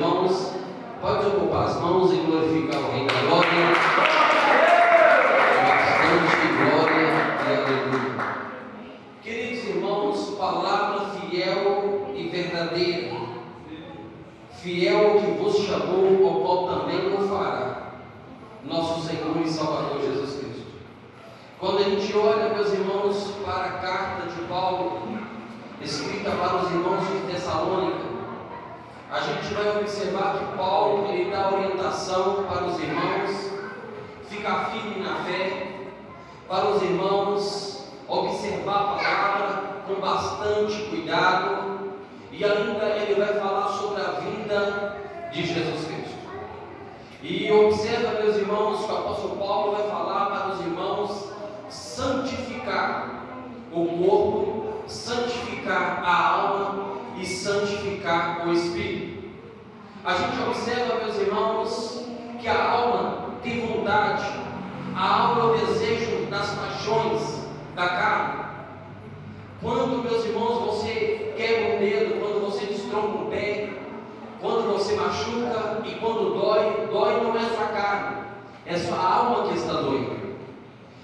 Irmãos, pode ocupar as mãos e glorificar o Rei da Glória. Bastante glória e aleluia. Queridos irmãos, palavra fiel e verdadeira. Fiel que vos chamou, ao qual também o fará. Nosso Senhor e Salvador Jesus Cristo. Quando a gente olha, meus irmãos, para a carta de Paulo, escrita para os irmãos de Tessalônica, a gente vai observar que Paulo, ele dá orientação para os irmãos ficar firme na fé, para os irmãos observar a palavra com bastante cuidado, e ainda ele vai falar sobre a vinda de Jesus Cristo. E observa, meus irmãos, que o apóstolo Paulo vai falar para os irmãos santificar o corpo, santificar a alma e santificar o espírito. A gente observa, meus irmãos, que a alma tem vontade, a alma é o desejo das paixões da carne. Quando, meus irmãos, você quebra um dedo, quando você destronca um pé, quando você machuca e quando dói não é sua carne, é sua alma que está doendo.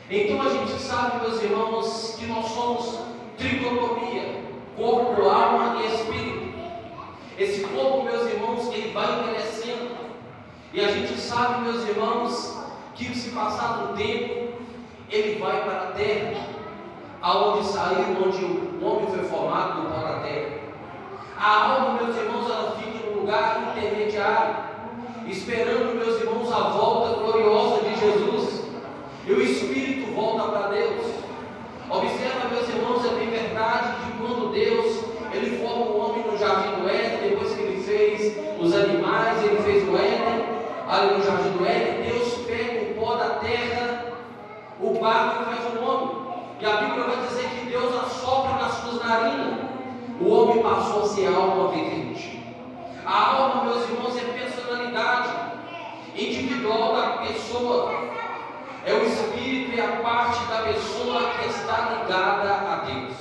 Então a gente sabe, meus irmãos, que nós somos tricotomia, corpo, alma e espírito. Esse corpo, meus irmãos, ele vai envelhecendo, e a gente sabe, meus irmãos, que se passar um tempo, ele vai para a terra, aonde saiu, onde o homem foi formado do pó da terra. A alma, meus irmãos, ela fica no lugar intermediário, esperando, meus irmãos, a volta gloriosa de Jesus, e o espírito volta para Deus. Observa, meus irmãos, é bem verdade que quando Deus, ele forma o homem no jardim do Éden, depois que ele fez os animais, ele fez o Éden, ali no jardim do Éden, Deus pega o pó da terra, o barro, e faz o homem. E a Bíblia vai dizer que Deus assopra nas suas narinas, o homem passou a ser alma vivente. A alma, meus irmãos, é personalidade individual da pessoa, é o espírito e a parte da pessoa que está ligada a Deus.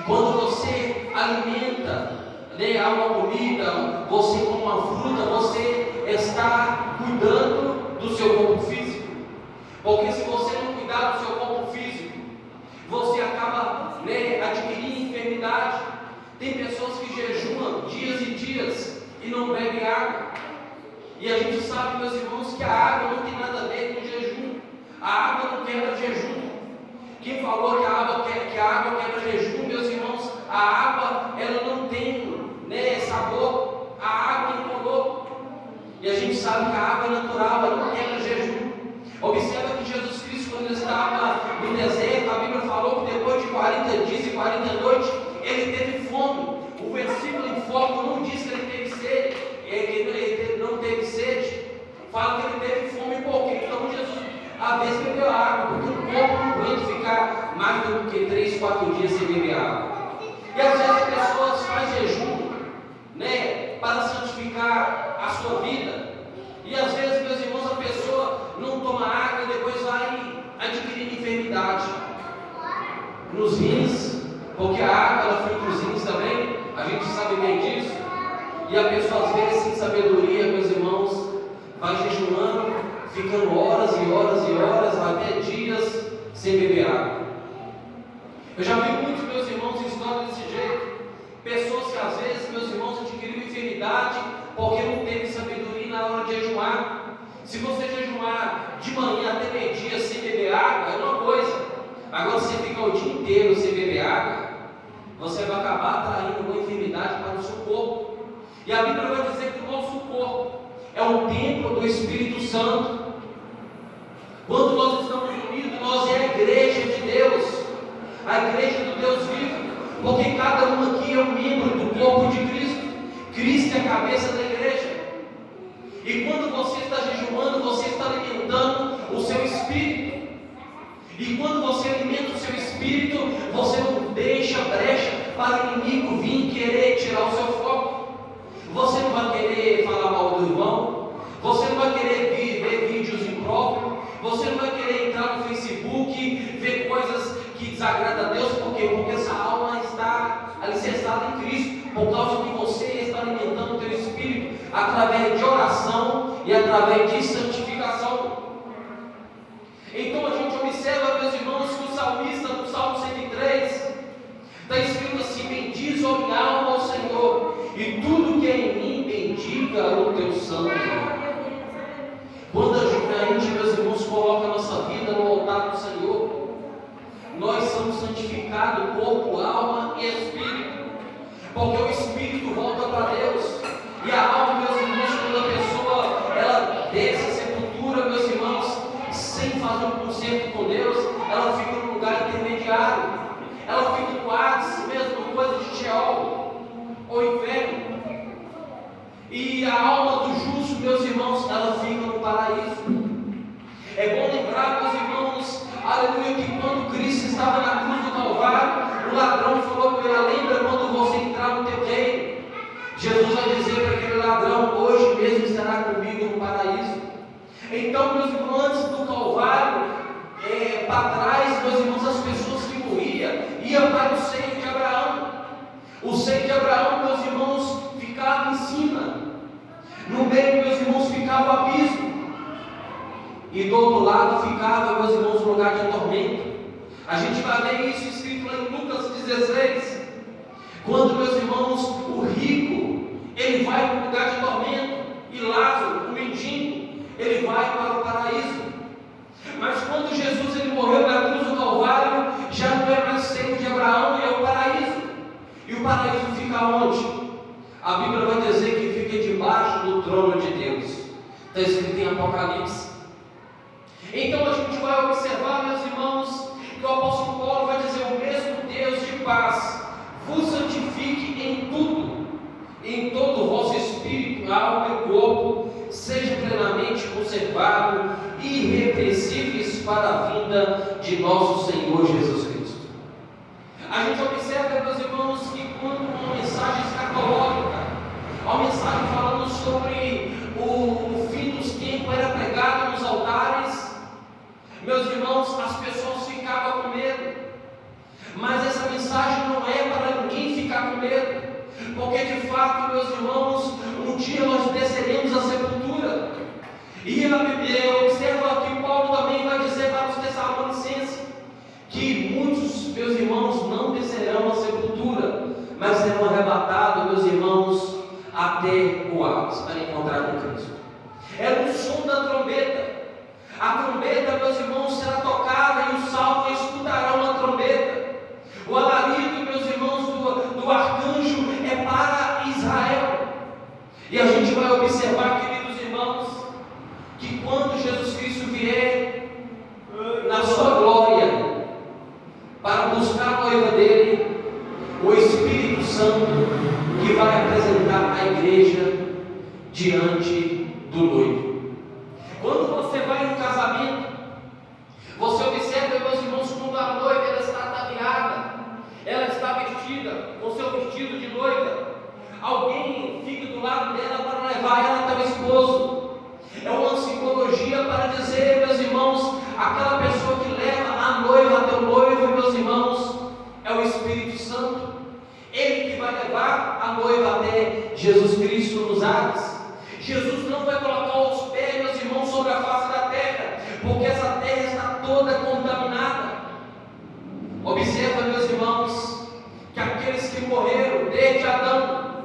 Quando você alimenta, há uma comida, você come uma fruta, você está cuidando do seu corpo físico. Porque se você não cuidar do seu corpo físico, você acaba adquirindo enfermidade. Tem pessoas que jejuam dias e dias e não bebem água. E a gente sabe, meus irmãos, que a água não tem nada a ver com jejum. A água não quebra jejum. Quem falou que a água quebra jejum, meus irmãos, a água ela não tem sabor, a água é incolor. E a gente sabe que a água é natural, ela não quebra jejum. Observa que Jesus Cristo, quando ele estava no deserto, a Bíblia falou que depois de 40 dias e 40 noites, ele teve fome. O versículo em foco não diz que ele teve sede, ele não teve sede, fala que ele teve fome porque então Jesus, às vezes, bebeu água, porque o corpo não aguenta ficar mais do que 3, 4 dias sem beber água. E às vezes as pessoas fazem jejum, para santificar a sua vida. E às vezes, meus irmãos, a pessoa não toma água e depois vai adquirindo enfermidade nos rins, porque a água ela fica nos rins também, a gente sabe bem disso. E a pessoa, às vezes, sem sabedoria, meus irmãos, vai jejuando, ficando horas e horas e horas, até dias, sem beber água. Eu já vi muitos, meus irmãos, em história desse jeito. Pessoas que às vezes, meus irmãos, adquiriram enfermidade porque não teve sabedoria na hora de jejuar. Se você jejuar de manhã até meio-dia sem beber água, é uma coisa. Agora, se você ficar o dia inteiro sem beber água, você vai acabar atraindo uma enfermidade para o seu corpo. E a Bíblia vai dizer que o nosso corpo é um templo do Espírito Santo. Quando nós estamos unidos, nós é a igreja de Deus, a igreja do Deus vivo, porque cada um aqui é um membro do corpo de Cristo. Cristo é a cabeça da igreja. E quando você está jejuando, você está alimentando o seu espírito. E quando você alimenta o seu espírito, você não deixa brecha para o inimigo vir querer tirar o seu foco. Você não vai querer falar mal do irmão, você não vai querer ver vídeos impróprios, você não vai querer entrar no Facebook, ver coisas que desagradam a Deus. Por quê? Porque essa alma está alicerçada em Cristo, por causa que você está alimentando o teu espírito. A através de oração e através de santificação. Então a gente observa, meus irmãos, que o salmista, no Salmo 103, está escrito assim: bendiz, ó minha alma, ao Senhor, e tudo que é em mim bendiga o teu santo nome. Quando a gente, meus irmãos, coloca a nossa vida no altar do Senhor, nós somos santificados, corpo, alma e espírito, porque o espírito volta para Deus, e a alma, meus irmãos, quando a pessoa ela desce a sepultura, meus irmãos, sem fazer um concerto com Deus, ela fica num lugar intermediário, ela fica no Hades, mesmo coisa de Sheol ou inferno. E a alma do justo, meus irmãos, ela fica no paraíso. É bom lembrar, meus irmãos, aleluia, que quando Cristo estava na cruz do Calvário, o ladrão falou para ele: lembra quando você entrar no teu reino? Jesus vai dizer para aquele ladrão: hoje mesmo estará comigo no paraíso. Então, meus irmãos, antes do Calvário, para trás, meus irmãos, as pessoas que morriam iam para o seio de Abraão. O seio de Abraão, meus irmãos, ficava em cima. No meio, meus irmãos, ficava o abismo. E do outro lado ficava, meus irmãos, um lugar de tormento. A gente vai ver isso escrito lá em Lucas 16. Quando, meus irmãos, o rico, ele vai para o lugar de tormento. E Lázaro, o mendigo, ele vai para o paraíso. Mas quando Jesus ele morreu na cruz do Calvário, já não é mais seio de Abraão, é o paraíso. E o paraíso fica onde? A Bíblia vai dizer que fica debaixo do trono de Deus. Está escrito em Apocalipse. Então a gente vai observar, meus irmãos, que o apóstolo Paulo vai dizer: o mesmo Deus de paz vos santifique em tudo, em todo o vosso espírito, alma e corpo, seja plenamente conservado, irrepreensíveis para a vinda de nosso Senhor Jesus Cristo. A gente observa, meus irmãos, que quando uma mensagem escatológica, uma mensagem falando sobre o fim dos tempos era pregada nos altares, meus irmãos, as pessoas ficavam com medo. Mas essa mensagem não é para ninguém ficar com medo, porque de fato, meus irmãos, um dia nós desceremos a sepultura. E a Bíblia observa que Paulo também vai dizer para os Tessalonicenses que muitos, meus irmãos, não descerão a sepultura, mas serão arrebatados, meus irmãos, até o Hades, para encontrar com Cristo. É o som da trombeta. A trombeta, meus irmãos, será tocada e os salvos escutarão a trombeta. O alarido, meus irmãos, do arcanjo é para Israel. E a gente vai observar, queridos irmãos, que quando Jesus Cristo vier na sua glória para buscar a noiva dele, o Espírito Santo que vai apresentar a igreja diante do noivo. Quando você vai no casamento, você observa, meus irmãos, quando a noiva ela está ataviada, ela está vestida com seu vestido de noiva, alguém fica do lado dela para levar ela até o esposo. É uma simbologia para dizer, meus irmãos, aquela pessoa que leva a noiva até o noivo, meus irmãos, é o Espírito Santo. Ele que vai levar a noiva até Jesus Cristo nos ares. Jesus não vai colocar os pés, meus irmãos, sobre a face da terra, porque essa terra está toda contaminada. Observa, meus irmãos, que aqueles que morreram desde Adão,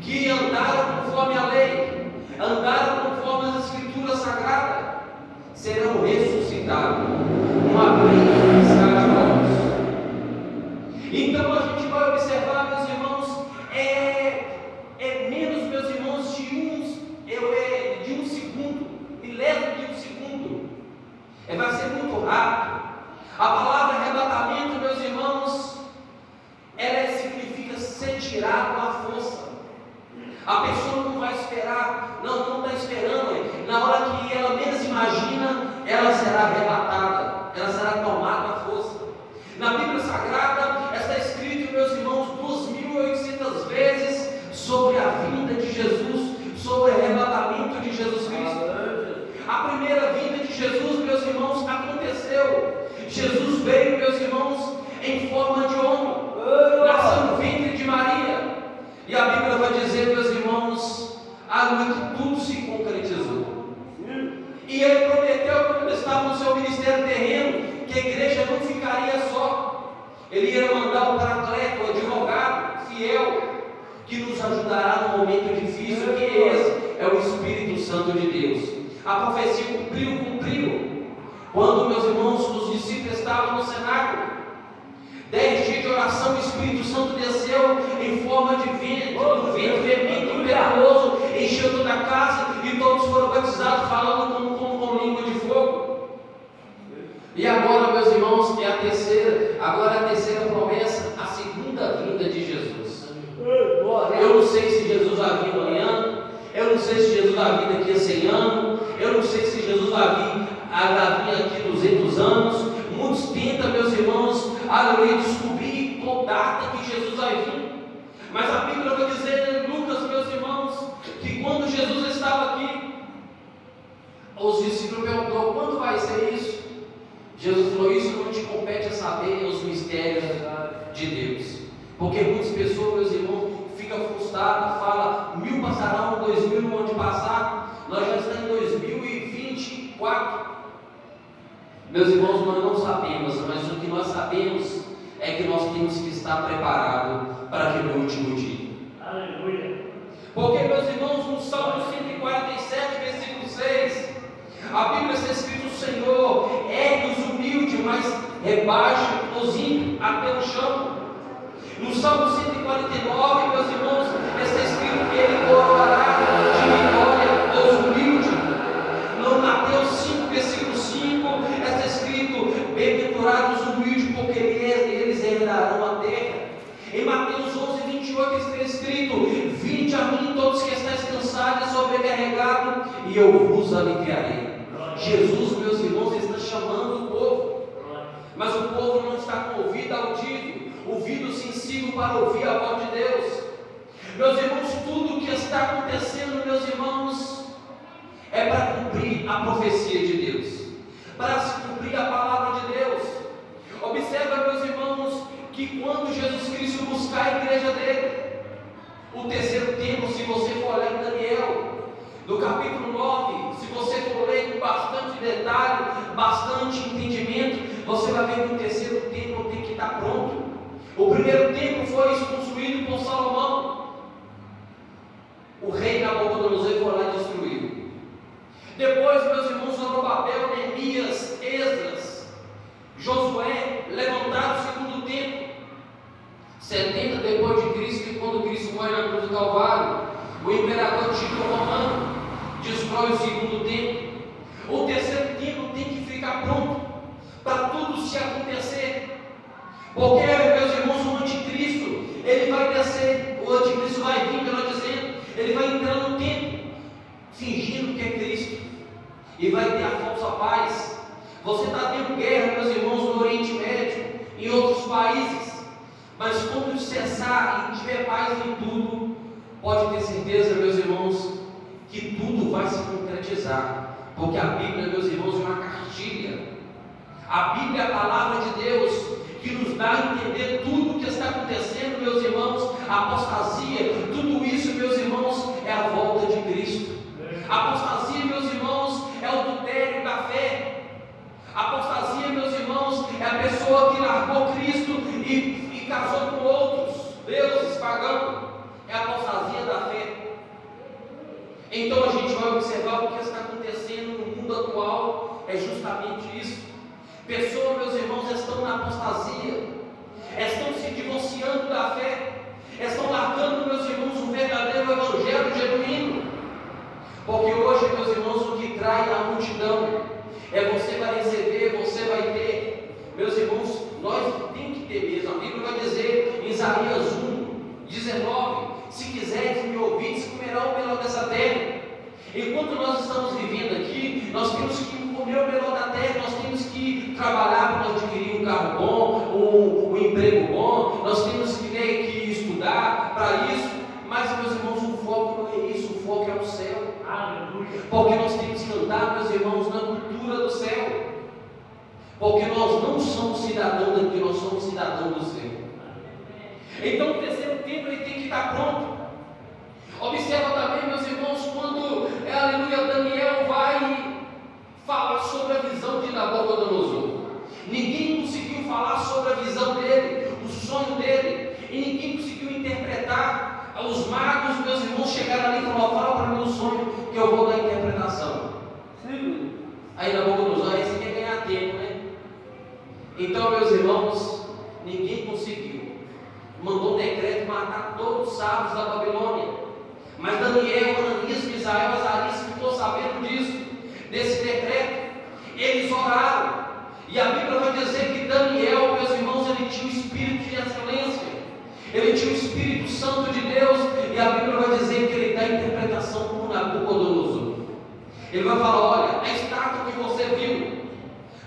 que andaram conforme a lei, andaram conforme as Escrituras Sagradas, serão ressuscitados, uma grande de mortos. Então a gente vai observar, meus irmãos, menos, meus irmãos, de um segundo, milésimo de um segundo, vai ser muito rápido. A palavra arrebatamento, meus irmãos, ela significa ser tirado à força. A pessoa não vai esperar, não está esperando. Na hora que ela menos imagina, ela será arrebatada, ela será tomada à força. Na Bíblia Sagrada está escrito, meus irmãos, 2.800 vezes sobre a vinda de Jesus, sobre o arrebatamento de Jesus Cristo. A primeira vinda de Jesus, meus irmãos, aconteceu. Jesus veio, meus irmãos, em forma de homem, nasceu no ventre de Maria. E a Bíblia vai dizer, meus irmãos, que que tudo se concretizou. E ele prometeu, quando ele estava no seu ministério terreno, que a igreja não ficaria só. Ele ia mandar o Paracleto, o advogado fiel, que nos ajudará no momento difícil, que esse é o Espírito Santo de Deus. A profecia cumpriu. Quando, meus irmãos, os discípulos estavam no cenáculo, 10 dias de oração, o Espírito Santo desceu em forma de vento, um vento veemente, impetuoso, encheu toda a casa, e todos foram batizados, falando com língua de fogo. E agora, meus irmãos, é a terceira promessa, a segunda vinda de Jesus. Eu não sei se Jesus vai vir amanhã, eu não sei se Jesus vai vir daqui a 100 anos, eu não sei se Jesus vai vir aqui 200 anos. Muitos tentam, meus irmãos, descobrir qual data que Jesus vai vir. Mas a Bíblia vai dizer em Lucas, meus irmãos, que quando Jesus estava aqui, os discípulos perguntaram: quando vai ser isso? Jesus falou: isso não te compete a saber os mistérios de Deus. Porque muitas pessoas, meus irmãos, ficam frustradas, falam: 1000 passarão, 2000 no ano passado, nós já estamos em 2024. Meus irmãos, nós não sabemos, mas o que nós sabemos é que nós temos que estar preparados para aquele último dia. Aleluia. Porque, meus irmãos, no Salmo 147, versículo 6, a Bíblia está escrito: o Senhor ergue os humildes, mas rebaixa os ímpios até o chão. No Salmo 149, meus irmãos, está escrito que Ele coroará de vitória os humildes. No Mateus 5, versículo 5, está escrito: bem-aventurados os humildes, porque eles herdarão a terra. Em Mateus 11, 28, está escrito: vinde a mim todos que estáis cansados e sobrecarregados, e eu vos aliviarei. Jesus, meus irmãos, está chamando o povo, mas o povo não está com ouvido audível, ouvido sensível para ouvir a voz de Deus. Meus irmãos, tudo o que está acontecendo, meus irmãos, é para cumprir a profecia de Deus, para se cumprir a palavra de Deus. Observa, meus irmãos, que quando Jesus Cristo buscar a igreja dele, o terceiro templo, se você for ler em Daniel, no capítulo 9, se você for ler com bastante detalhe, bastante entendimento, você vai ver que o terceiro templo tem que estar pronto. O primeiro templo foi construído por Salomão. O rei Nabucodonosor foi lá e destruiu. Depois, meus irmãos, Zorobabel, Neemias, Esdras, Josué levantaram o segundo templo. 70 depois de Cristo, quando Cristo morre na cruz do Calvário, o imperador Tito Romano destrói o segundo templo. O terceiro templo tem que ficar pronto para tudo se acontecer. Porque, meus irmãos, o anticristo, ele vai descer, o anticristo vai vir, melhor dizendo, ele vai entrar no templo, fingindo que é Cristo, e vai ter a falsa paz. Você está tendo guerra, meus irmãos, no Oriente Médio, em outros países, mas quando cessar e tiver paz em tudo, pode ter certeza, meus irmãos, que tudo vai se concretizar, porque a Bíblia, meus irmãos, é uma cartilha. A Bíblia é a palavra de Deus, que nos dá a entender tudo o que está acontecendo, meus irmãos. A apostasia, tudo isso, meus irmãos, é a volta de Cristo. A apostasia, meus irmãos, é o adultério da fé. A apostasia, meus irmãos, é a pessoa que largou Cristo e casou com outros deuses pagãos. É a apostasia da fé. Então a gente vai observar o que está acontecendo no mundo atual, é justamente isso. Pessoas, meus irmãos, estão na apostasia, estão se divorciando da fé, estão largando, meus irmãos, o verdadeiro evangelho genuíno. Porque hoje, meus irmãos, o que trai a multidão é: você vai receber, você vai ter. Meus irmãos, nós temos que ter mesmo. A Bíblia vai dizer em Isaías 1:19: se quiseres me ouvir, comerá o melhor dessa terra. Enquanto nós estamos vivendo aqui, nós temos que comer o melhor da terra, nós temos que trabalhar para adquirir um carro bom, um emprego bom, nós temos que estudar para isso. Mas, meus irmãos, o foco não é isso, o foco é o céu. Aleluia. Porque nós temos que andar, meus irmãos, na cultura do céu. Porque nós não somos cidadãos daqui, nós somos cidadãos do céu. Então o terceiro templo ele tem que estar pronto. Observa também, meus irmãos, quando, aleluia, Daniel vai falar sobre a visão de Nabucodonosor. Ninguém conseguiu falar sobre a visão dele, o sonho dele, e ninguém conseguiu interpretar. Os magos, meus irmãos, chegaram ali e falaram: fala para mim o sonho que eu vou dar a interpretação. Sim. Aí Nabucodonosor, aí você quer ganhar tempo, né? Então, meus irmãos, ninguém conseguiu. Mandou um decreto matar todos os sábios da Babilônia. Mas Daniel, Ananias, Misael, Azarias ficou sabendo disso, desse decreto. Eles oraram. E a Bíblia vai dizer que Daniel, meus irmãos, ele tinha o espírito de excelência, ele tinha o Espírito Santo de Deus, e a Bíblia vai dizer que ele dá interpretação para Nabucodonosor. Ele vai falar: olha, a estátua que você viu,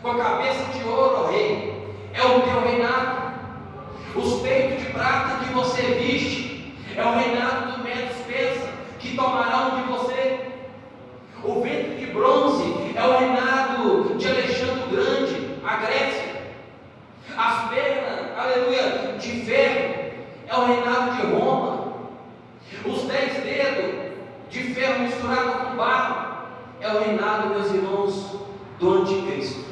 com a cabeça de ouro, ó rei, é o teu reinado. Os peitos de prata que você viste, é o reinado do Medos Persa, que tomarão de você. O ventre de bronze é o reinado de Alexandre o Grande, a Grécia. As pernas, aleluia, de ferro é o reinado de Roma. Os 10 dedos de ferro misturado com barro é o reinado, meus irmãos, do Anticristo.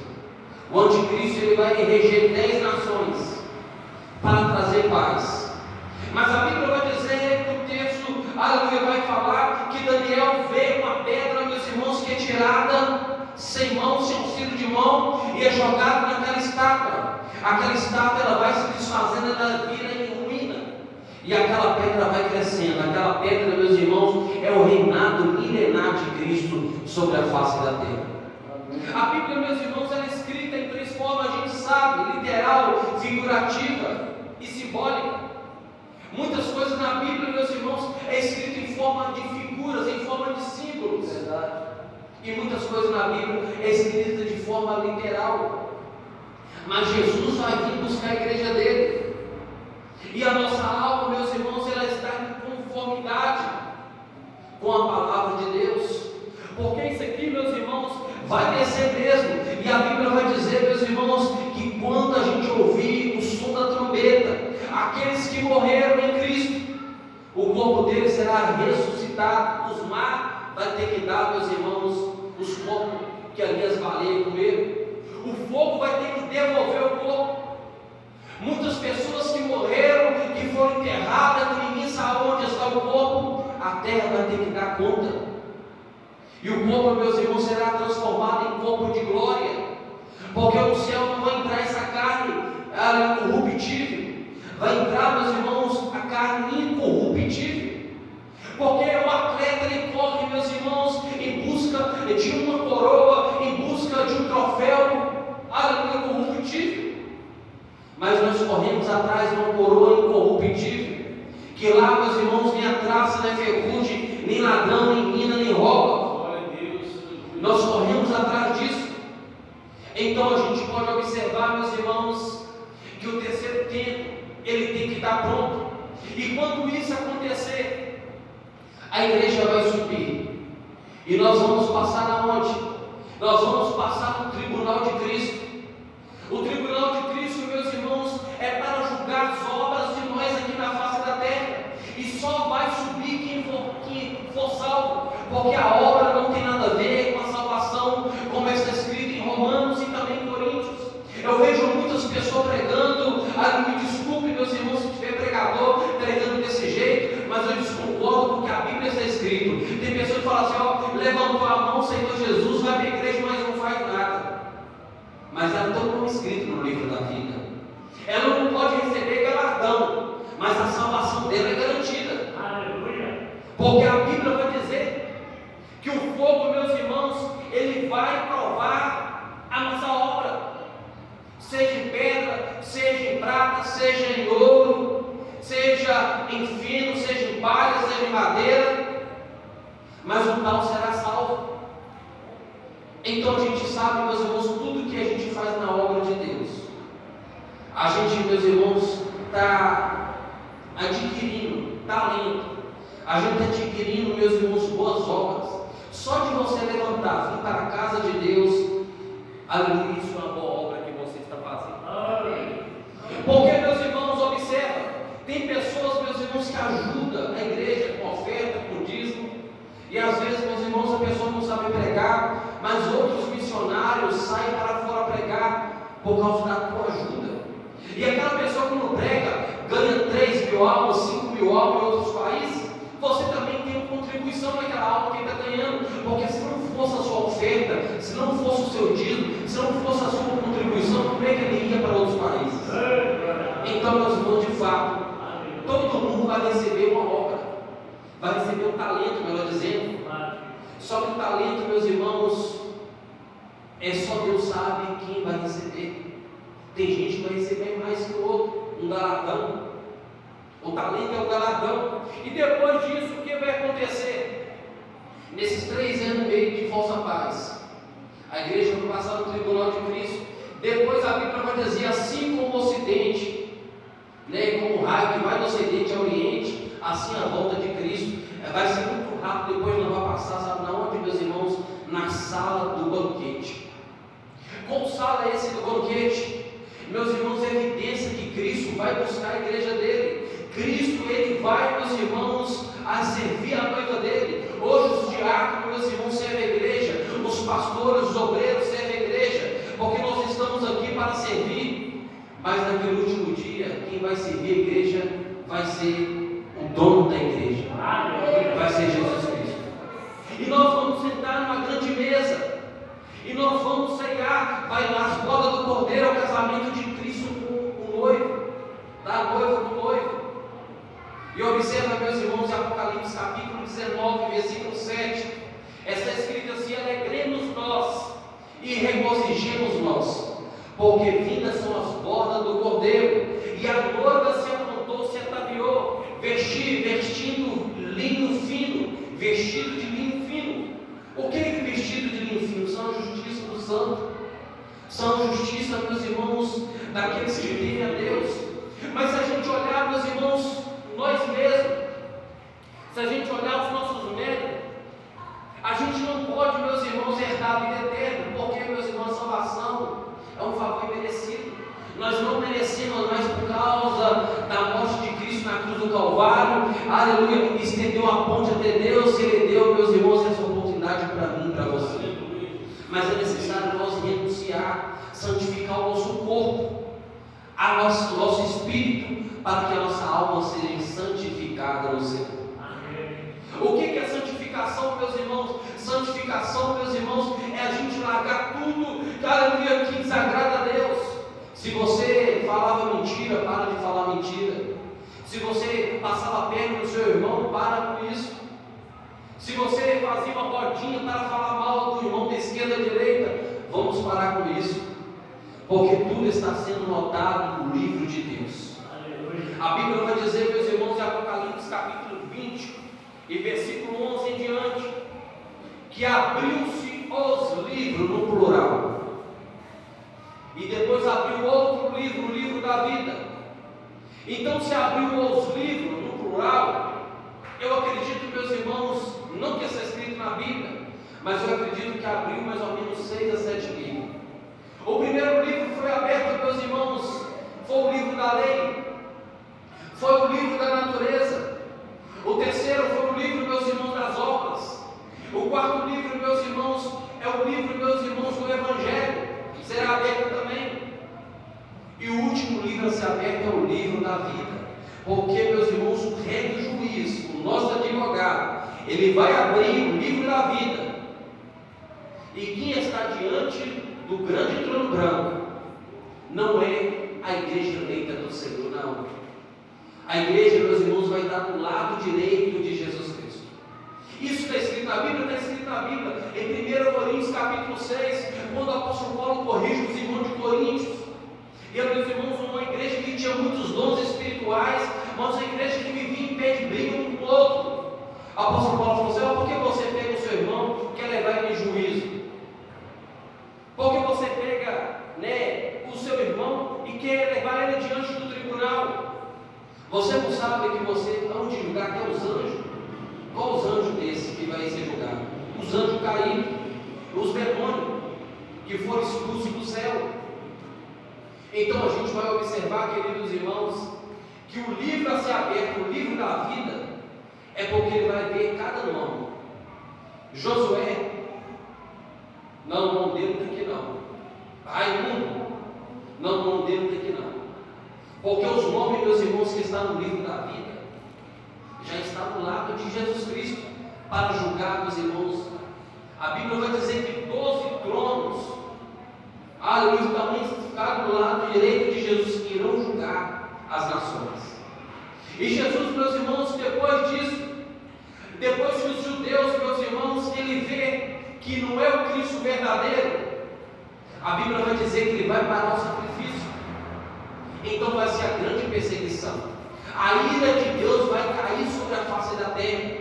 O Anticristo, ele vai reger 10 nações para trazer paz. Mas a Bíblia vai dizer que o texto, aleluia, vai falar que Daniel vê uma pedra, meus irmãos, que é tirada sem mão, sem auxílio de mão, e é jogada naquela estátua. Aquela estátua, ela vai se desfazendo, ela vira em ruína, e aquela pedra vai crescendo. Aquela pedra, meus irmãos, é o reinado milenar de Cristo sobre a face da terra. A Bíblia, meus irmãos, ela é escrita em 3 formas, a gente sabe: literal, figurativa e simbólica. Muitas coisas na Bíblia, meus irmãos, é escrito em forma de figuras, em forma de símbolos. Verdade. E muitas coisas na Bíblia é escrita de forma literal. Mas Jesus vai vir buscar a igreja dele. E a nossa alma, meus irmãos, ela está em conformidade com a palavra de Deus. Porque isso aqui, meus irmãos, vai descer mesmo. E a Bíblia vai dizer, meus irmãos, que quando a gente ouvir o som da trombeta, aqueles que morreram em Cristo, o corpo deles será ressuscitado. Os mar vai ter que dar, meus irmãos, os corpos que ali as baleias comeram. O fogo vai ter que devolver o corpo. Muitas pessoas que morreram, que foram enterradas, que ninguém sabe onde está o corpo, a terra vai ter que dar conta. E o corpo, meus irmãos, será transformado em corpo de glória, porque no céu não vai entrar essa carne incorruptível, vai entrar, meus irmãos, a carne incorruptível. Porque o atleta, ele corre, meus irmãos, em busca de uma coroa, em busca de um troféu, aleluia, incorruptível. Mas nós corremos atrás de uma coroa incorruptível, que lá, meus irmãos, nem a traça, nem ferrugem, nem ladrão, nem mina, nem rouba. Nós corremos atrás disso. Então a gente pode observar, meus irmãos, que o terceiro tempo, ele tem que estar pronto. E quando isso acontecer, a igreja vai subir. E nós vamos passar aonde? Nós vamos passar no tribunal de Cristo. O tribunal de Cristo, meus irmãos, é para julgar as obras de nós aqui na face da terra. E só vai subir quem for salvo, porque a obra não tem nada a ver com a salvação, como está escrito em Romanos e também em Coríntios. Eu vejo muitas pessoas pregando, me desculpe, meus irmãos, se tiver pregador pregando desse jeito, mas eu desconcordo porque a Bíblia está escrito. Tem pessoas que falam assim: levantou a mão, Senhor Jesus, vai para a igreja, mas não faz nada. Mas ela tem como escrito no livro da vida. Ela não pode receber galardão, mas a salvação dela é garantida. Aleluia. Porque a Bíblia vai dizer que o fogo, meus irmãos, ele vai provar a nossa obra, seja em pedra, seja em prata, seja em ouro, seja em feno, seja em palha, seja em madeira, mas o tal será salvo. Então a gente sabe, meus irmãos, tudo que a gente faz na obra de Deus, a gente, meus irmãos, está adquirindo talento, a gente está adquirindo, meus irmãos, boas obras. Só de você levantar, vir para a casa de Deus, aleluia, isso é uma boa obra que você está fazendo. Porque, meus irmãos, observa, tem pessoas, meus irmãos, que ajudam a igreja com oferta, com dízimo, e às vezes uma pessoa não sabe pregar, mas outros missionários saem para fora pregar por causa da tua ajuda. E aquela pessoa que não prega, ganha 3 mil almas, 5 mil almas em outros países, você também tem uma contribuição naquela alma que ele está ganhando, porque se não fosse a sua oferta, se não fosse o seu dízimo, se não fosse a sua contribuição, como é que ele ia para outros países? Então, meus irmãos, de fato, todo mundo vai receber uma obra, vai receber um talento, melhor dizendo. Só que o talento, meus irmãos, só Deus sabe quem vai receber. Tem gente que vai receber mais que o outro, um galardão. O talento é o galardão. E depois disso, o que vai acontecer? Nesses 3 anos e meio de falsa paz, a igreja vai passar no tribunal de Cristo. Depois a Bíblia vai dizer, assim como o Ocidente, como o raio que vai do Ocidente ao Oriente, assim a volta de Cristo vai ser muito rápido. Depois não vai passar, sabe na onde, meus irmãos? Na sala do banquete. Qual sala é esse do banquete? Meus irmãos, é evidência que Cristo vai buscar a igreja dele. Cristo, ele vai, meus irmãos, a servir a noiva dele. Hoje os diáconos, meus irmãos, servem a igreja. Os pastores, os obreiros servem a igreja, porque nós estamos aqui para servir. Mas naquele último dia, quem vai servir a igreja vai ser o dono da igreja, vai ser Jesus Cristo. E nós vamos sentar numa grande mesa, e nós vamos ceiar. Vai lá as bodas do Cordeiro, ao casamento de Cristo com o noivo, da noiva com o noivo. E observa, meus irmãos, em Apocalipse capítulo 19, versículo 7, está escrito assim: alegremos nós e regozijemos nós, porque vindas são as bordas do Cordeiro, e a noiva se aprontou, se ataviou, vestindo linho fino, vestido de linho fino. O que é vestido de linho fino? São a justiça do santo, são a justiça, meus irmãos, daqueles que temem a Deus. Mas se a gente olhar, meus irmãos, nós mesmos, se a gente olhar os nossos méritos, a gente não pode, meus irmãos, herdar a vida eterna, porque, meus irmãos, a salvação é um favor merecido. Nós não merecemos, mas por causa da morte de Cristo na cruz do Calvário, aleluia, estendeu a ponte até Deus, Ele deu, meus irmãos, essa oportunidade para mim e para você. Mas é necessário nós renunciar, santificar o nosso corpo, o nosso espírito, para que a nossa alma seja santificada no Senhor. O que é santificação, meus irmãos? Santificação, meus irmãos, é a gente largar tudo, aleluia, que desagrada a Deus. Se você falava mentira, para de falar mentira. Se você passava a perna no seu irmão, para com isso. Se você fazia uma rodinha para falar mal do irmão da esquerda e direita, vamos parar com isso, porque tudo está sendo notado no livro de Deus. A Bíblia vai dizer, meus irmãos, em Apocalipse capítulo 20 e versículo 11 em diante, que abriu-se os livros no plural, e depois abriu outro livro, o livro da vida. Então, se abriu os livros no plural, eu acredito, meus irmãos, não que isso é escrito na Bíblia, mas eu acredito que abriu mais ou menos 6 a 7 livros. O primeiro livro foi aberto, meus irmãos, foi o livro da lei, foi o livro da natureza. O terceiro foi o livro, meus irmãos, das obras. O quarto livro, meus irmãos, é o livro, meus irmãos, do Evangelho, será aberto também. E o último livro a ser aberto é o livro da vida, porque, meus irmãos, o rei do juiz, o nosso advogado, ele vai abrir o livro da vida, e quem está diante do grande trono branco não é a igreja eleita do Senhor, não. A igreja, meus irmãos, vai estar do lado direito de Jesus Cristo. Isso está escrito na Bíblia, está escrito na Bíblia, em 1 Coríntios capítulo 6, quando o apóstolo Paulo corrige os irmãos de Coríntios. E, meus irmãos, uma igreja que tinha muitos dons espirituais, mas uma igreja que vivia em pé de briga um com o outro. O apóstolo Paulo falou assim: por que você pega o seu irmão e quer levar ele em juízo? Por que você pega, o seu irmão e quer levar ele diante do tribunal? Você não sabe que você hão de julgar até os anjos? Qual os anjos desses que vai ser julgado? Os anjos caídos, os demônios que foram expulsos do céu. Então a gente vai observar, queridos irmãos, que o livro a ser aberto, o livro da vida, é porque ele vai ver cada nome Josué, não, o nome dele tem que não. Raimundo, não, o nome dele tem que não. Porque os nomes, meus irmãos, que estão no livro da vida, já está do lado de Jesus Cristo, para julgar, meus irmãos. A Bíblia vai dizer que 12 tronos, aleluia, também está do lado direito de Jesus, que irão julgar as nações. E Jesus, meus irmãos, depois disso, depois que os judeus, meus irmãos, ele vê que não é o Cristo verdadeiro, a Bíblia vai dizer que ele vai parar o sacrifício. Então vai ser a grande perseguição. A ira de Deus vai cair sobre a face da terra,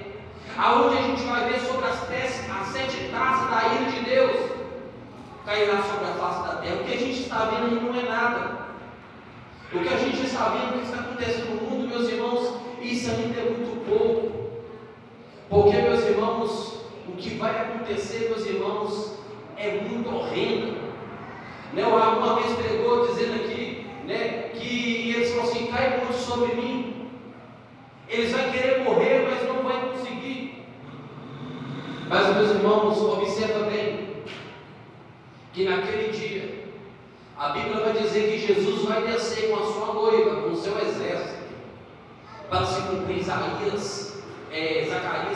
aonde a gente vai ver sobre as 7 taças da ira de Deus cairá sobre a face da terra. O que a gente está vendo aí não é nada. O que a gente está vendo, o que está acontecendo no mundo, meus irmãos, isso ainda é muito pouco. Porque, meus irmãos, o que vai acontecer, meus irmãos, é muito horrendo. Né? Uma vez pregou dizendo aqui, né, que eles falaram assim: cai muito sobre mim. Eles vão querer morrer, mas não vão conseguir. Mas, meus irmãos, observa bem que naquele dia a Bíblia vai dizer que Jesus vai descer com a sua noiva, com o seu exército, para se cumprir Zacarias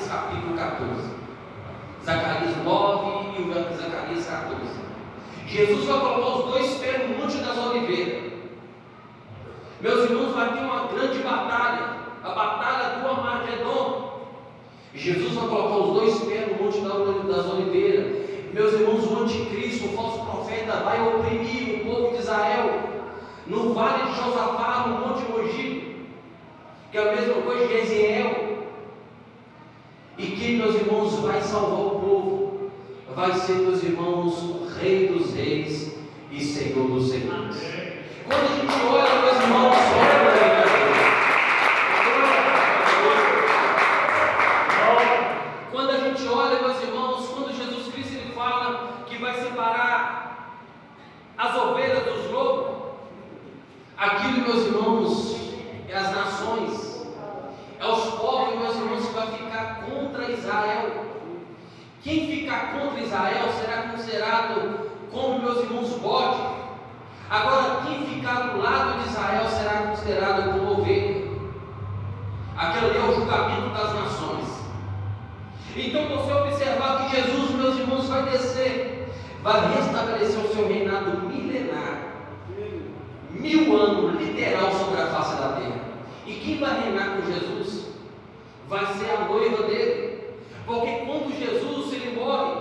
capítulo 14, Zacarias 9 e o Zacarias 14. Jesus vai colocar os 2 pés no Monte das Oliveiras. Meus irmãos, vai ter uma grande batalha, a batalha do Armagedon. Jesus vai colocar os 2 pés no Monte das Oliveiras. Meus irmãos, o anticristo, o falso profeta, vai oprimir o povo de Israel no vale de Josafá, no Monte Mogi, que é a mesma coisa de Eziel. E quem, meus irmãos, vai salvar o povo vai ser, meus irmãos, o Rei dos Reis e Senhor dos Senhores. Quando a gente olha, meus irmãos, quando a gente olha, meus irmãos, quando Jesus Cristo ele fala que vai separar as ovelhas dos lobos, aquilo, meus irmãos, é as nações, é os povos, meus irmãos, que vai ficar contra Israel. Quem ficar contra Israel será considerado como, meus irmãos, bode. Agora, quem ficar do lado de Israel será considerado como ovelha. Aquele é o julgamento das nações. Então, você observar que Jesus, meus irmãos, vai descer, vai restabelecer o seu reinado milenar, 1000 anos, literal, sobre a face da terra. E quem vai reinar com Jesus vai ser a noiva dele. Porque quando Jesus ele morre,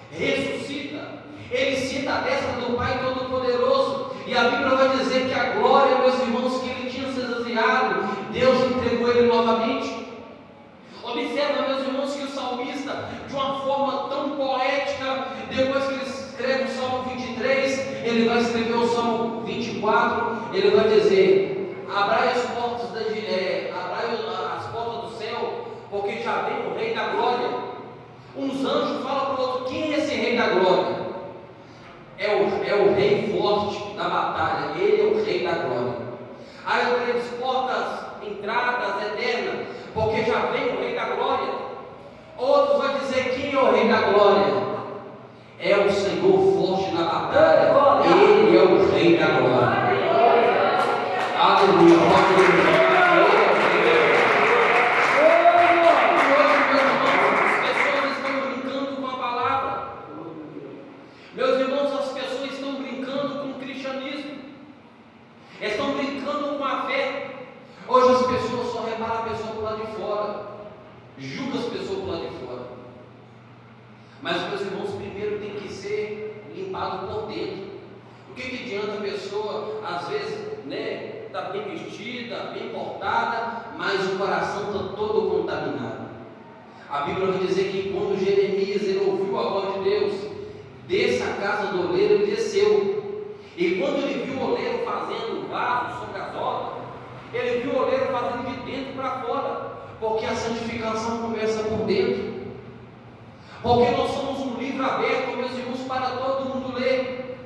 ressuscita, ele senta à destra do Pai Todo-Poderoso, e a Bíblia vai dizer que a glória, meus irmãos, que ele tinha se esvaziado, Deus entregou ele novamente. Observa, meus irmãos, que o salmista, de uma forma tão poética, depois que ele escreve o Salmo 23, ele vai escrever o Salmo 24, ele vai dizer: abrai as portas do céu, porque já vem o Rei da Glória. Uns anjos falam para o outro: quem é esse Rei da Glória? É o Rei forte da batalha, ele é o Rei da Glória. Aí eu creio as portas, entradas eternas, porque já vem o Rei da Glória. Outros vão dizer: quem é o Rei da Glória? É o Senhor forte na batalha, ele é o Rei da Glória. Aleluia, aleluia. Meus irmãos, as pessoas estão brincando com o cristianismo, estão brincando com a fé. Hoje as pessoas só reparam a pessoa do lado de fora, julgam as pessoas do lado de fora. Mas, meus irmãos, primeiro tem que ser limpado por dentro. O que adianta a pessoa, às vezes, né, está bem vestida, bem portada, mas o coração está todo contaminado? A Bíblia vai dizer que quando Jeremias ele ouviu a voz de Deus, desça a casa do oleiro, ele desceu. E quando ele viu o oleiro fazendo vaso sobre as obras, ele viu o oleiro fazendo de dentro para fora, porque a santificação começa por dentro. Porque nós somos um livro aberto, meus irmãos, para todo mundo ler.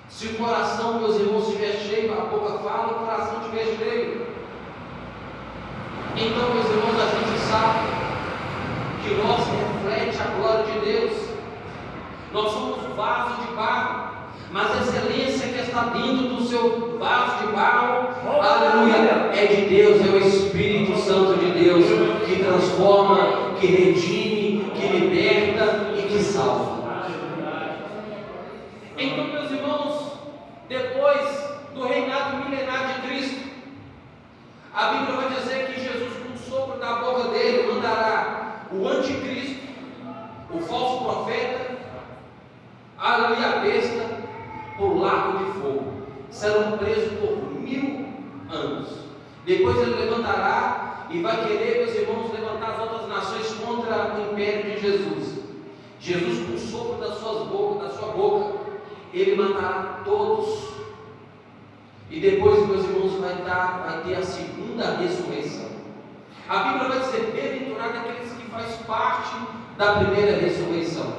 Se o coração, meus irmãos, estiver cheio, a boca fala, o coração estiver cheio. Então, meus irmãos, a gente sabe que nós reflete reflete a glória de Deus. Nós somos vaso de barro, mas a excelência que está dentro do seu vaso de barro, aleluia, é de Deus, é o Espírito Santo de Deus, que transforma, que redime, que liberta e que salva. Então, meus irmãos, depois do reinado milenar de Cristo, a Bíblia vai dizer que Jesus, com o sopro da boca dele, mandará o anticristo, o falso profeta, aleluia, a besta, por lago de fogo. Serão presos por 1000 anos. Depois ele levantará e vai querer, meus irmãos, levantar as outras nações contra o império de Jesus. Jesus, com o sopro da sua boca, ele matará todos. E depois, meus irmãos, vai ter a segunda ressurreição. A Bíblia vai dizer: bem-aventurado aqueles que fazem parte da primeira ressurreição.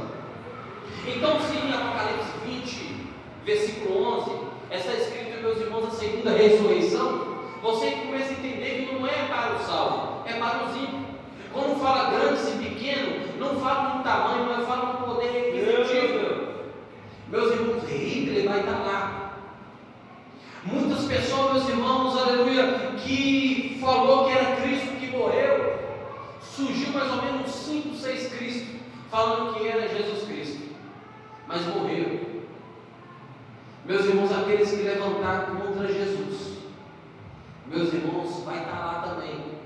Então, se em Apocalipse 20, versículo 11, está escrito, meus irmãos, a segunda ressurreição, você começa a entender que não é para o salvo, é para os ímpios. Quando fala grandes e pequenos, não fala no tamanho, mas fala no poder requisitivo. Meus irmãos, Hitler vai estar lá. Muitas pessoas, meus irmãos, aleluia, que falou que era Cristo que morreu, surgiu mais ou menos 5, 6 Cristos, falando que era Jesus Cristo, mas morreram. Meus irmãos, aqueles que levantaram contra Jesus, meus irmãos, vai estar lá também.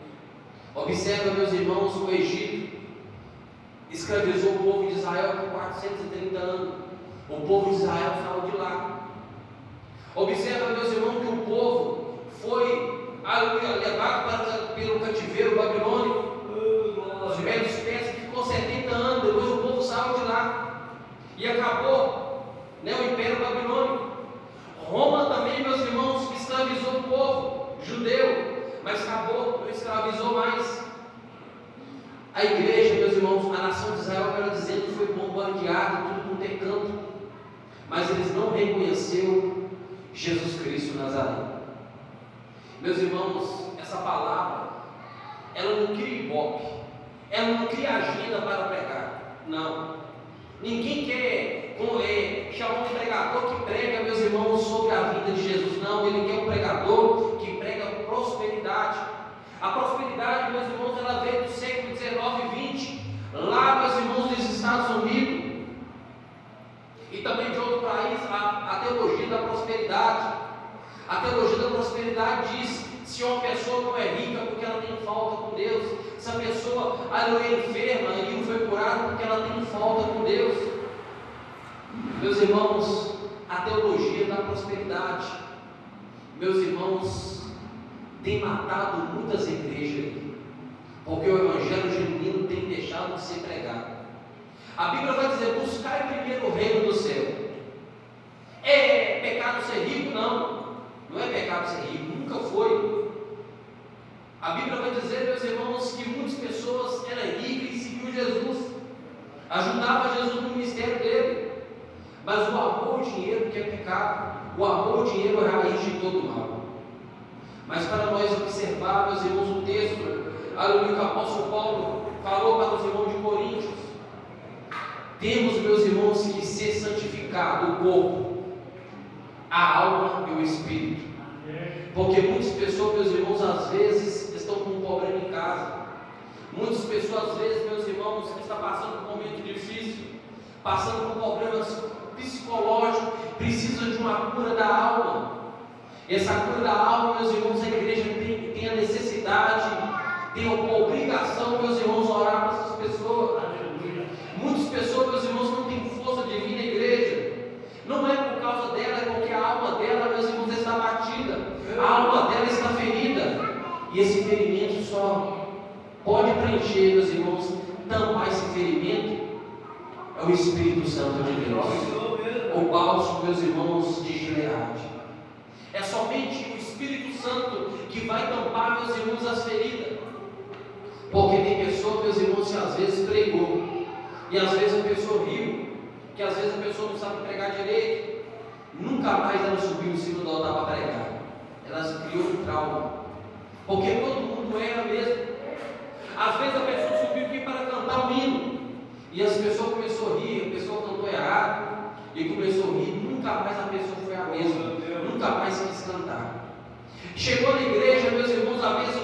Observa, meus irmãos, o Egito escravizou o povo de Israel por 430 anos. O povo de Israel saiu de lá. Observa, meus irmãos, que o povo foi levado pelo cativeiro babilônico. Os velhos persas, ficou 70 anos. Depois o povo saiu de lá e acabou, né, o império babilônico. Roma também, meus irmãos, escravizou o povo judeu, mas acabou, não escravizou mais. A igreja, meus irmãos, a nação de Israel, melhor dizendo, foi bombardeada, tudo com canto, mas eles não reconheceram Jesus Cristo Nazaré. Meus irmãos, essa palavra, ela não cria ibope, ela não cria agenda para pregar, não. Ninguém quer chamar um pregador que prega, meus irmãos, sobre a vida de Jesus, não. Ele quer um pregador que prega prosperidade. A prosperidade, meus irmãos, ela veio do século 19 e 20, lá, meus irmãos, dos Estados Unidos e também de outro país. A teologia da prosperidade. A teologia da prosperidade diz: se uma pessoa não é rica porque ela tem falta com Deus, se a pessoa é enferma e não foi curada porque ela tem falta com Deus. Meus irmãos, a teologia da prosperidade, meus irmãos, tem matado muitas igrejas, porque o evangelho genuíno tem deixado de ser pregado. A Bíblia vai dizer: buscai primeiro o reino do céu. É pecado ser rico? Não, não é pecado ser rico, nunca foi. A Bíblia vai dizer, meus irmãos, que muitas pessoas eram ricas e seguiam Jesus, ajudavam Jesus no ministério dele, mas o amor ao dinheiro que é pecado, o amor ao dinheiro é a raiz de todo mal. Mas para nós observar, meus irmãos, o texto, aleluia, que o apóstolo Paulo falou para os irmãos de Coríntios: temos, meus irmãos, que ser santificado o corpo, a alma e o espírito. Porque muitas pessoas, meus irmãos, às vezes estão com um problema em casa. Muitas pessoas, às vezes, meus irmãos, estão passando por um momento difícil, passando por problemas psicológicos, precisam de uma cura da alma. Essa cura da alma, meus irmãos, a igreja tem a necessidade, tem a obrigação, meus irmãos, orar para essas pessoas. Muitas pessoas, meus irmãos, não têm força de vir na igreja. Não é por causa dela, é porque a alma dela, meus irmãos, está batida, a alma dela está ferida, e esse ferimento só pode preencher, meus irmãos, tampar esse ferimento, é o Espírito Santo de Deus, o bálsamo, meus irmãos, de Gileade. É somente o Espírito Santo que vai tampar, meus irmãos, as feridas. Porque tem pessoa, meus irmãos, que às vezes pregou, e às vezes a pessoa riu, que às vezes a pessoa não sabe pregar direito, nunca mais ela subiu em cima do altar para pregar. Ela criou um trauma, porque todo mundo erra mesmo. Às vezes a pessoa subiu aqui para cantar um hino, E as pessoas começaram a rir, a pessoa cantou errado, e começou a rir, nunca mais a pessoa foi a mesma, nunca mais quis cantar. Chegou na igreja, meus irmãos, a vez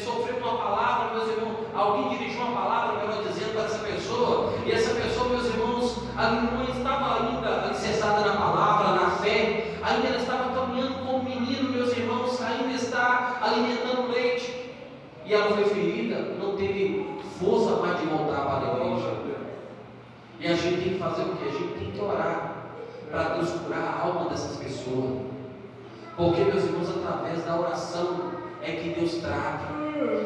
sofreu uma palavra, meus irmãos, alguém dirigiu uma palavra, melhor dizendo, para essa pessoa, e essa pessoa, meus irmãos, não estava ainda alicerçada na palavra, na fé, ainda ela estava caminhando como menino, meus irmãos, ainda está alimentando leite, e ela foi ferida, não teve força mais de voltar para a igreja. E a gente tem que fazer o que? A gente tem que orar para Deus curar a alma dessas pessoas, porque, meus irmãos, através da oração é que Deus trata,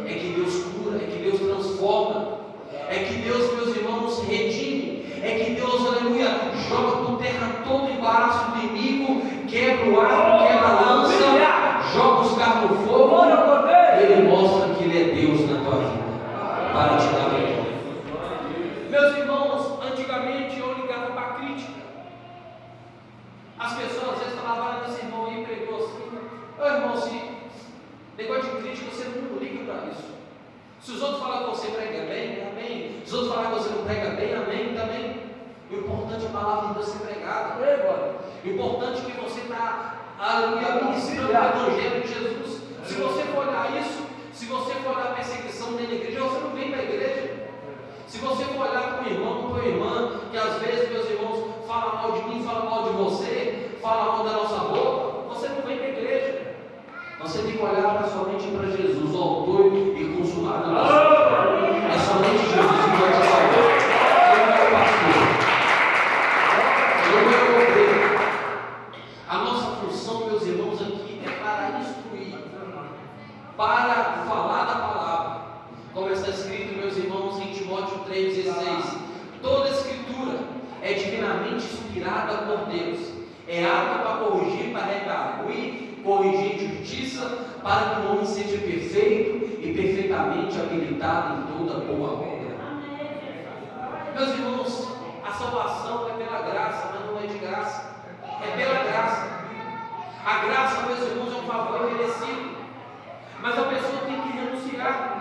é que Deus cura, é que Deus transforma, é que Deus, meus irmãos, redime, é que Deus, aleluia, joga por terra todo o embaraço do inimigo, quebra o arco, quebra a lança, joga os carros no fogo, e Ele mostra que Ele é Deus na tua vida, para te dar vitória. Meus irmãos, antigamente eu ligava para a crítica. As pessoas às vezes falavam desse irmão aí, pregou assim: ô irmão, se negócio de crítica, você não liga para isso. Se os outros falam que você prega bem, amém. Se os outros falam que você não prega bem, amém, também. O importante é a palavra de Deus ser pregada. O importante é que você está ministrando o Evangelho de Jesus. Se você for olhar isso, se você for olhar a perseguição dentro da igreja, você não vem para a igreja. Se você for olhar para um irmão, para uma irmã, que às vezes, meus irmãos, fala mal de mim, fala mal de você, fala mal da nossa boca, você não vem para a igreja. Você tem que olhar somente para Jesus, o autor e consumador da sua fé. É somente Jesus que vai te salvar. Ele não é o pastor, ele não é o obreiro. A nossa função, meus irmãos, aqui é para instruir, para falar da palavra, como está escrito, meus irmãos, em Timóteo 3,16: toda escritura é divinamente inspirada por Deus, é apta para corrigir, para redarguir, corrigir em justiça, para que o homem seja perfeito e perfeitamente habilitado em toda boa obra. Meus irmãos, a salvação é pela graça, mas não é de graça, é pela graça. A graça, meus irmãos, é um favor merecido, mas a pessoa tem que renunciar.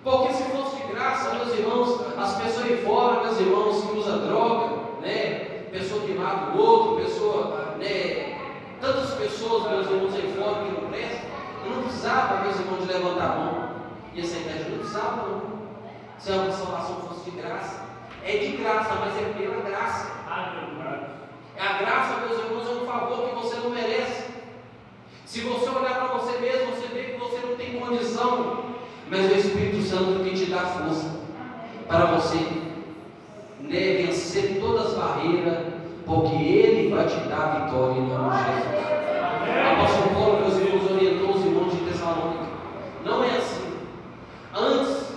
Porque se fosse de graça, meus irmãos, as pessoas aí fora, meus irmãos, que usam droga, né? Pessoa que mata o outro, pessoa, né? Tantas pessoas, meus irmãos, aí fora que não prestam, eu não precisava, meus irmãos, de levantar a mão e essa ideia não precisava, não. Se a salvação fosse de graça, é de graça, mas é pela graça. A graça, meus irmãos, é um favor que você não merece. Se você olhar para você mesmo, você vê que você não tem condição, mas o Espírito Santo que te dá força para você, né, vencer todas as barreiras, porque Ele vai te dar vitória em nome de Jesus. O apóstolo Paulo, meus irmãos, orientou os irmãos de Tessalônica: não é assim. Antes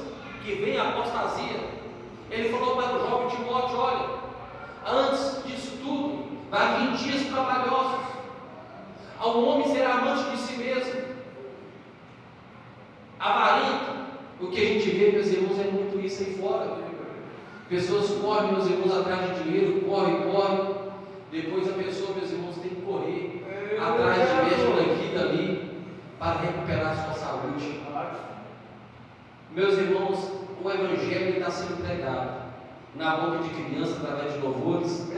que venha a apostasia, ele falou para o jovem Timóteo: olha, antes disso tudo, vai vir dias trabalhosos. Ao homem será amante de si mesmo, avarento. O que a gente vê, meus irmãos, é muito isso aí fora. Pessoas correm, meus irmãos, atrás de dinheiro, corre. Depois a pessoa, meus irmãos, tem que correr atrás de médico daqui e dali para recuperar a sua saúde. Meus irmãos, o Evangelho está sendo pregado na boca de criança através de louvores,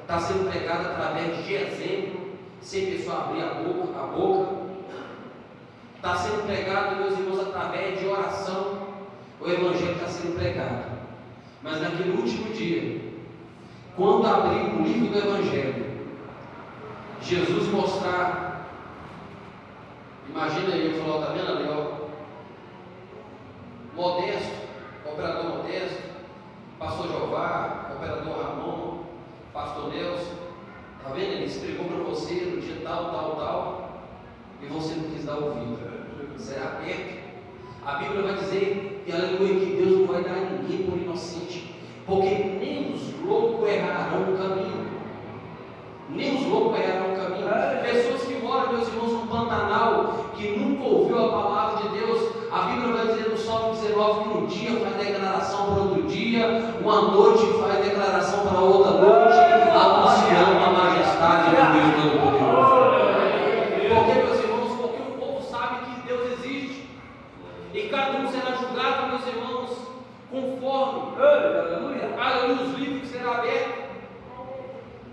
está sendo pregado através de exemplo, sem pessoa abrir a boca. Está sendo pregado, meus irmãos, através de oração. O Evangelho está sendo pregado. Mas naquele último dia, quando abrir o livro do Evangelho, Jesus mostrar, imagina ele falou: está vendo ali, ó, Modesto, operador Modesto, pastor Jeová, operador Ramon, pastor Nelson, está vendo? Ele explicou para você no dia tal, e você não quis dar ouvido. Será perto. A Bíblia vai dizer que, aleluia, que Deus não vai dar a ninguém por inocente, porque nem os loucos errarão o caminho. Nem os loucos errarão o caminho. Pessoas que moram, meus irmãos, no Pantanal, que nunca ouviu a palavra de Deus. A Bíblia vai dizer no Salmo 19 que um dia faz declaração para outro dia, uma noite faz declaração para outra noite, anunciando a majestade do Deus Todo-Poderoso. Porque, meus irmãos, porque o povo sabe que Deus existe, e cada um será julgado, meus irmãos, conforme Aleluia, os livros serão abertos.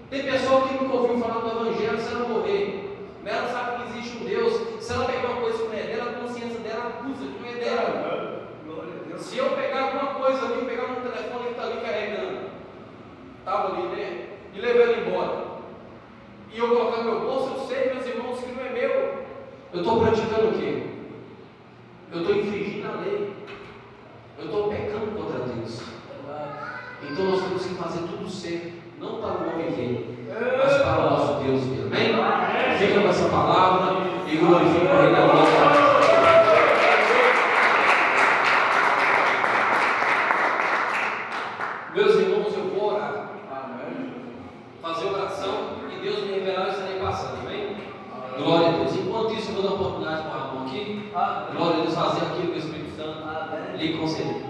Tem pessoa que nunca ouviu falar do Evangelho, se ela morrer, mas ela sabe que existe um Deus. Se ela pegar uma coisa que não é dela, a consciência dela acusa que não é dela. Se eu pegar alguma coisa ali, pegar um telefone que está ali carregando, estava ali, né? E levar ele embora, e eu colocar no meu bolso, eu sei, meus irmãos, que não é meu. Eu estou praticando o quê? Eu estou infringindo a lei. Eu estou pecando contra Deus. Então nós temos que fazer tudo certo, não para o homem ver, mas para o nosso Deus ver. Amém? Fica com essa palavra e glorifica o Rei da Glória. Meus irmãos, eu vou orar, fazer oração e Deus me revelar, eu estarei passando, amém? Glória a Deus. Enquanto isso, eu vou dar uma oportunidade para o Ramon aqui. Glória a Deus, fazer aquilo que o Espírito Santo lhe concedeu.